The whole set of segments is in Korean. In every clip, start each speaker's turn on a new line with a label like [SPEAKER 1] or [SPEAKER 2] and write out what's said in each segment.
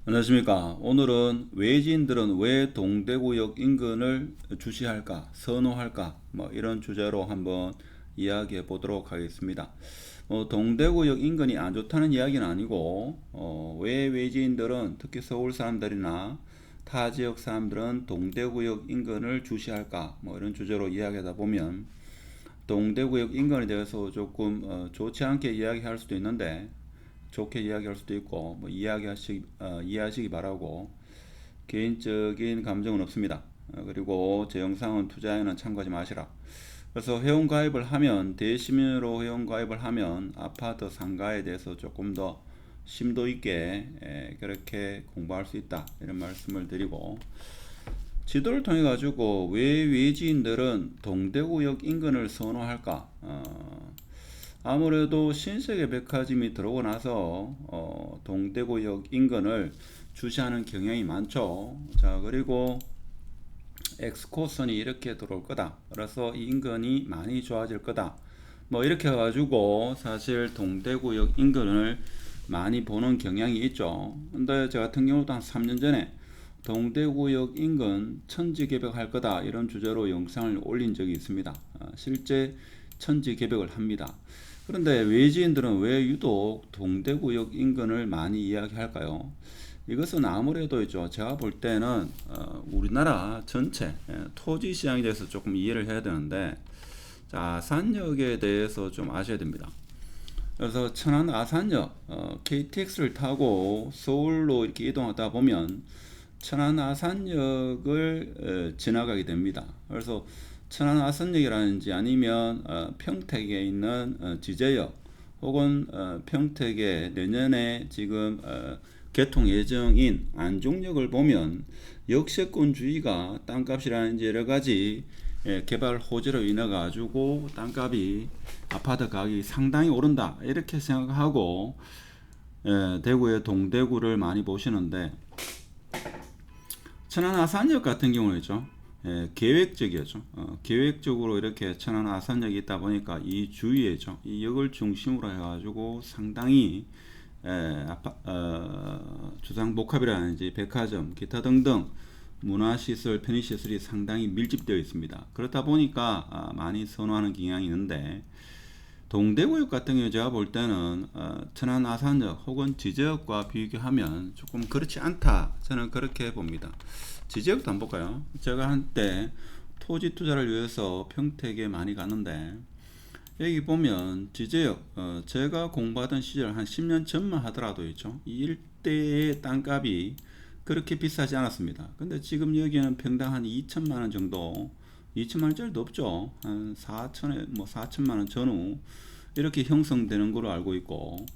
[SPEAKER 1] 안녕하십니까. 오늘은 외지인들은 왜 동대구역 인근을 주시할까, 선호할까, 이런 주제로 한번 이야기해 보도록 하겠습니다. 동대구역 인근이 안 좋다는 이야기는 아니고, 왜 외지인들은 특히 서울 사람들이나 타 지역 사람들은 동대구역 인근을 주시할까, 이런 주제로 이야기하다 보면, 동대구역 인근에 대해서 조금 좋지 않게 이야기할 수도 있는데, 좋게 이야기할 수도 있고 이해하시기 바라고. 개인적인 감정은 없습니다. 그리고 제 영상은 투자에는 참고하지 마시라. 그래서 회원가입을 하면, 대시민으로 회원가입을 하면 아파트 상가에 대해서 조금 더 심도 있게 그렇게 공부할 수 있다, 이런 말씀을 드리고, 지도를 통해 가지고 왜 외지인들은 동대구역 인근을 선호할까? 아무래도 신세계 백화점이 들어오고 나서 동대구역 인근을 주시하는 경향이 많죠. 자, 그리고 엑스코선이 이렇게 들어올 거다. 그래서 이 인근이 많이 좋아질 거다. 이렇게 해가지고 사실 동대구역 인근을 많이 보는 경향이 있죠. 근데 저 같은 경우도 한 3년 전에 동대구역 인근 천지 개벽할 거다, 이런 주제로 영상을 올린 적이 있습니다. 실제 천지 개벽을 합니다. 그런데 외지인들은 왜 유독 동대구역 인근을 많이 이야기할까요? 이것은 아무래도 있죠. 제가 볼 때는 우리나라 전체 토지 시장에 대해서 조금 이해를 해야 되는데, 자, 아산역에 대해서 좀 아셔야 됩니다. 그래서 천안 아산역, KTX를 타고 서울로 이렇게 이동하다 보면 천안 아산역을 지나가게 됩니다. 그래서 천안 아산역이라든지 아니면 평택에 있는 지제역, 혹은 평택에 내년에 지금 개통 예정인 안중역을 보면 역세권주의가 땅값이라든지 여러 가지 개발 호재로 인해 가지고 땅값이, 아파트 가격이 상당히 오른다, 이렇게 생각하고 대구의 동대구를 많이 보시는데, 천안 아산역 같은 경우는죠, 계획적이었죠. 계획적으로 이렇게 천안 아산역이 있다 보니까 이 주위에죠, 이 역을 중심으로 해가지고 상당히 주상복합이라든지 백화점, 기타 등등 문화시설, 편의시설이 상당히 밀집되어 있습니다. 그렇다 보니까 많이 선호하는 경향이 있는데, 동대구역 같은 경우 제가 볼 때는 천안 아산역 혹은 지제역과 비교하면 조금 그렇지 않다, 저는 그렇게 봅니다. 지제역도 한번 볼까요? 제가 한때 토지 투자를 위해서 평택에 많이 갔는데, 여기 보면 지제역, 제가 공부하던 시절 한 10년 전만 하더라도 있죠, 이 일대의 땅값이 그렇게 비싸지 않았습니다. 근데 지금 여기는 평당 한 2천만 원 정도, 2천만 원짜리도 없죠. 한 4천에 4천만 원 전후 이렇게 형성되는 걸로 알고 있고,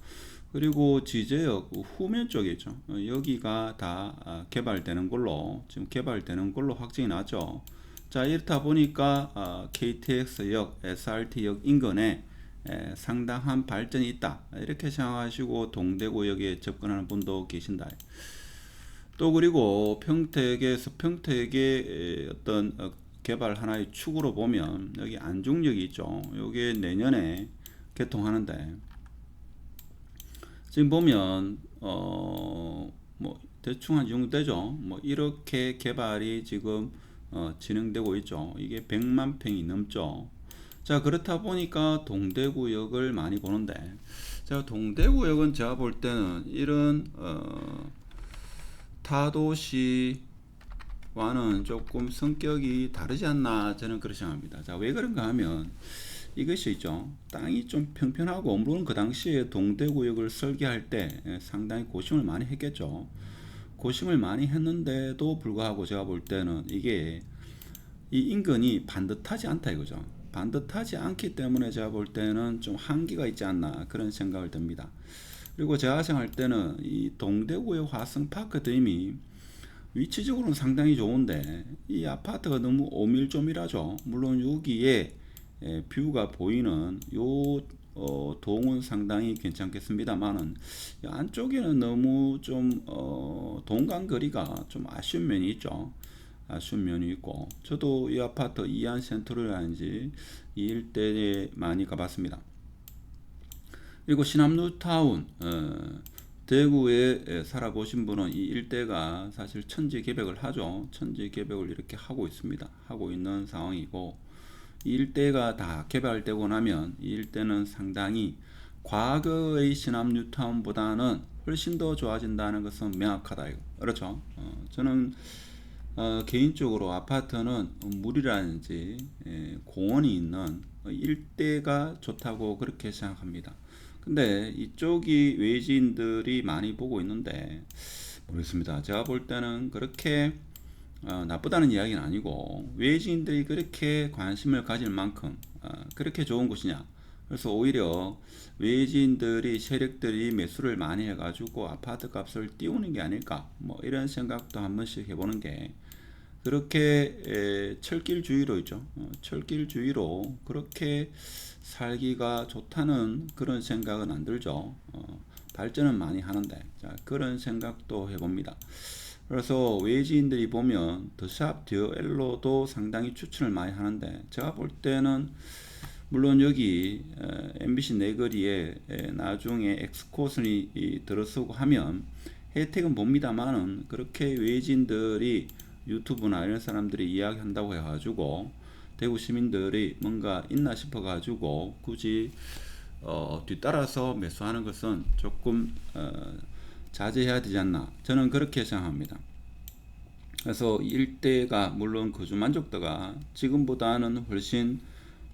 [SPEAKER 1] 그리고 지제역 후면 쪽에 있죠. 여기가 다 개발되는 걸로, 지금 개발되는 걸로 확정이 났죠. 자, 이렇다 보니까 KTX역, SRT역 인근에 상당한 발전이 있다, 이렇게 생각하시고 동대구역에 접근하는 분도 계신다. 또 그리고 평택의 어떤 개발 하나의 축으로 보면 여기 안중역이 있죠. 이게 내년에 개통하는데, 지금 보면 대충 한 정도 되죠. 이렇게 개발이 지금 진행되고 있죠. 이게 100만 평이 넘죠. 자, 그렇다 보니까 동대구역을 많이 보는데, 자, 동대구역은 제가 볼 때는 이런 타도시와는 조금 성격이 다르지 않나, 저는 그렇게 생각합니다. 자, 왜 그런가 하면 이것이 있죠, 땅이 좀 평평하고, 물론 그 당시에 동대구역을 설계할 때 상당히 고심을 많이 했겠죠. 고심을 많이 했는데도 불구하고 제가 볼 때는 이게 이 인근이 반듯하지 않다 이거죠. 반듯하지 않기 때문에 제가 볼 때는 좀 한계가 있지 않나, 그런 생각을 듭니다. 그리고 제가 생각할 때는 이 동대구역 화성파크댐이 위치적으로는 상당히 좋은데 이 아파트가 너무 오밀조밀하죠. 물론 여기에 뷰가 보이는 요 동은 상당히 괜찮겠습니다만은, 안쪽에는 너무 좀 동간거리가 좀 아쉬운 면이 있죠. 아쉬운 면이 있고, 저도 이 아파트 이안센트럴이라든지 이 일대에 많이 가봤습니다. 그리고 신암뉴타운, 대구에 살아보신 분은 이 일대가 사실 천지개벽을 하죠. 천지개벽을 이렇게 하고 있습니다. 하고 있는 상황이고, 이 일대가 다 개발되고 나면 이 일대는 상당히 과거의 시남 뉴타운보다는 훨씬 더 좋아진다는 것은 명확하다. 그렇죠. 저는 개인적으로 아파트는 물이라든지 공원이 있는 일대가 좋다고 그렇게 생각합니다. 근데 이쪽이 외지인들이 많이 보고 있는데 모르겠습니다. 제가 볼 때는 그렇게 나쁘다는 이야기는 아니고 외지인들이 그렇게 관심을 가질 만큼 그렇게 좋은 곳이냐. 그래서 오히려 외지인들이 세력들이 매수를 많이 해가지고 아파트 값을 띄우는 게 아닐까. 뭐 이런 생각도 한 번씩 해보는 게 그렇게 철길주의로 있죠. 철길주의로 그렇게 살기가 좋다는 그런 생각은 안 들죠. 발전은 많이 하는데 자, 그런 생각도 해봅니다. 그래서 외지인들이 보면 더샵 디어엘로도 상당히 추천을 많이 하는데 제가 볼 때는 물론 여기 MBC 내거리에 나중에 엑스코슨이 들어서고 하면 혜택은 봅니다만은 그렇게 외지인들이 유튜브나 이런 사람들이 이야기한다고 해가지고 대구 시민들이 뭔가 있나 싶어가지고 굳이 뒤따라서 매수하는 것은 조금 자제해야 되지 않나 저는 그렇게 생각합니다. 그래서 일대가 물론 거주 만족도가 지금보다는 훨씬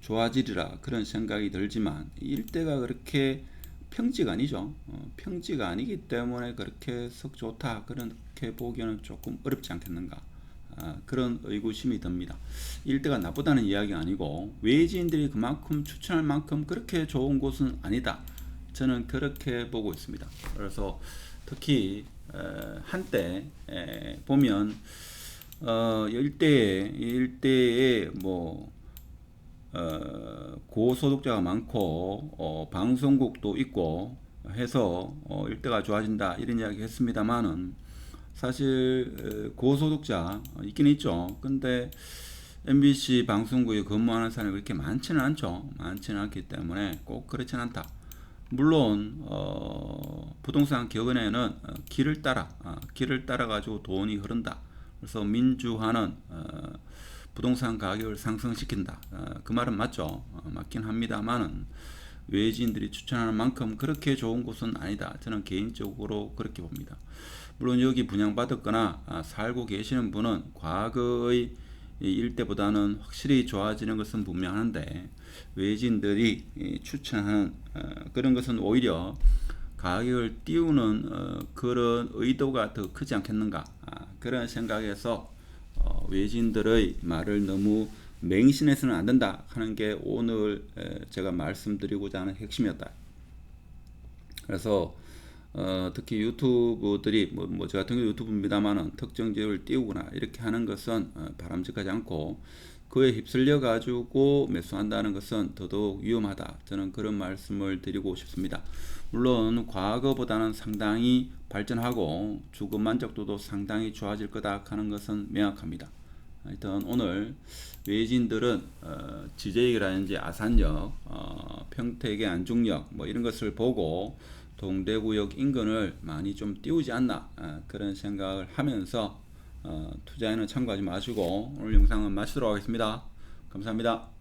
[SPEAKER 1] 좋아지리라 그런 생각이 들지만 일대가 그렇게 평지가 아니죠. 평지가 아니기 때문에 그렇게 썩 좋다 그렇게 보기에는 조금 어렵지 않겠는가. 그런 의구심이 듭니다. 일대가 나쁘다는 이야기가 아니고 외지인들이 그만큼 추천할 만큼 그렇게 좋은 곳은 아니다. 저는 그렇게 보고 있습니다. 그래서 특히 한때 보면 일대에 뭐 고소득자가 많고 방송국도 있고 해서 일대가 좋아진다 이런 이야기 했습니다만은 사실 고소득자 있긴 있죠. 근데 MBC 방송국에 근무하는 사람이 그렇게 많지는 않죠. 많지는 않기 때문에 꼭 그렇진 않다. 물론 부동산 격언에는 길을 따라 가지고 돈이 흐른다. 그래서 민주화는 부동산 가격을 상승시킨다. 그 말은 맞죠. 맞긴 합니다만은 외지인들이 추천하는 만큼 그렇게 좋은 곳은 아니다. 저는 개인적으로 그렇게 봅니다. 물론 여기 분양받았거나 살고 계시는 분은 과거의 일대보다는 확실히 좋아지는 것은 분명한데 외지인들이 추천하는 그런 것은 오히려 가격을 띄우는 그런 의도가 더 크지 않겠는가 그런 생각에서 외지인들의 말을 너무 맹신해서는 안 된다 하는 게 오늘 제가 말씀드리고자 하는 핵심이었다. 그래서 특히 유튜브들이 저 같은 경우 유튜브입니다만은 특정 지역을 띄우거나 이렇게 하는 것은 바람직하지 않고 그에 휩쓸려 가지고 매수한다는 것은 더더욱 위험하다. 저는 그런 말씀을 드리고 싶습니다. 물론 과거보다는 상당히 발전하고 주거 만족도도 상당히 좋아질 거다 하는 것은 명확합니다. 하여튼 오늘 외지인들은 지제역이라든지 아산역, 평택의 안중역 뭐 이런 것을 보고 동대구역 인근을 많이 좀 띄우지 않나 그런 생각을 하면서 투자에는 참고하지 마시고 오늘 영상은 마치도록 하겠습니다. 감사합니다.